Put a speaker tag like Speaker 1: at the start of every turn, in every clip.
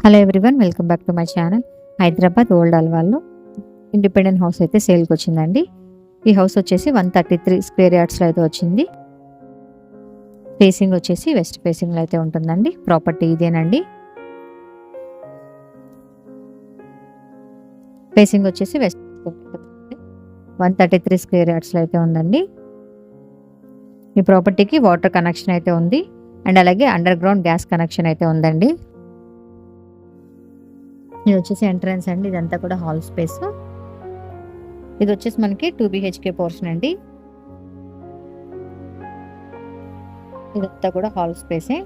Speaker 1: Hello everyone, welcome back to my channel. Hyderabad old అల్వాల్లో independent house అయితే సేల్కి వచ్చిందండి. ఈ హౌస్ వచ్చేసి 133 స్క్వేర్ యార్డ్స్లో అయితే వచ్చింది. ఫేసింగ్ వచ్చేసి వెస్ట్ ఫేసింగ్లో అయితే ఉంటుందండి. ప్రాపర్టీ ఇదేనండి. ఫేసింగ్ వచ్చేసి వెస్ట్ 133 స్క్వేర్ యార్డ్స్లో అయితే ఉందండి. ఈ ప్రాపర్టీకి వాటర్ కనెక్షన్ అయితే ఉంది అండ్ అలాగే అండర్ గ్రౌండ్ గ్యాస్ కనెక్షన్ అయితే ఉందండి. ఇది వచ్చేసి ఎంట్రన్స్ అండి. ఇదంతా కూడా హాల్ స్పేస్. ఇది వచ్చేసి మనకి 2 BHK పోర్షన్ అండి. ఇదంతా కూడా హాల్ స్పేసే.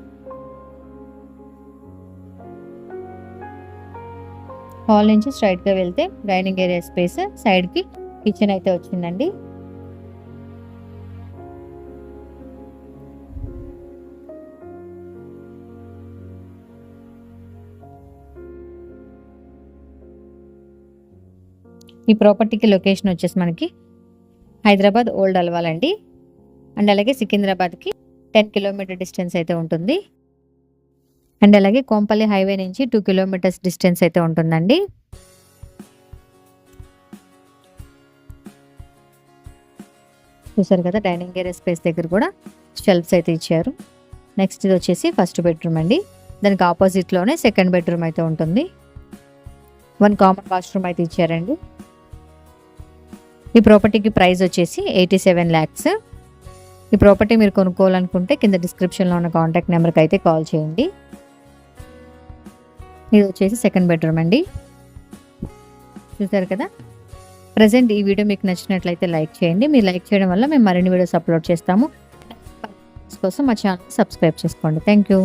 Speaker 1: హాల్ నుంచి స్ట్రైట్ గా వెళ్తే డైనింగ్ ఏరియా స్పేస్, సైడ్ కి కిచెన్ అయితే వచ్చిందండి. ఈ ప్రాపర్టీకి లొకేషన్ వచ్చేసి మనకి హైదరాబాద్ ఓల్డ్ అల్వాల్ అండి. అండ్ అలాగే సికింద్రాబాద్కి 10 కిలోమీటర్ డిస్టెన్స్ అయితే ఉంటుంది. అండ్ అలాగే కోంపల్లి హైవే నుంచి 2 కిలోమీటర్స్ డిస్టెన్స్ అయితే ఉంటుందండి. చూసారు కదా, డైనింగ్ ఏరియా స్పేస్ దగ్గర కూడా షెల్ఫ్స్ అయితే ఇచ్చారు. నెక్స్ట్ ఇది వచ్చేసి ఫస్ట్ బెడ్రూమ్ అండి. దానికి ఆపోజిట్లోనే సెకండ్ బెడ్రూమ్ అయితే ఉంటుంది. 1 కామన్ వాష్రూమ్ అయితే ఇచ్చారండి. ఈ ప్రాపర్టీకి ప్రైస్ వచ్చేసి 87 lakhs. ఈ ప్రాపర్టీ మీరు కొనుక్కోవాలనుకుంటే కింద డిస్క్రిప్షన్లో ఉన్న కాంటాక్ట్ నెంబర్కి అయితే కాల్ చేయండి. ఇది వచ్చేసి సెకండ్ బెడ్రూమ్ అండి. చూసారు కదా. ప్రజెంట్ ఈ వీడియో మీకు నచ్చినట్లయితే లైక్ చేయండి. మీరు లైక్ చేయడం వల్ల మేము మరిన్ని వీడియోస్ అప్లోడ్ చేస్తాము. కోసం మా ఛానల్ సబ్స్క్రైబ్ చేసుకోండి. Thank you.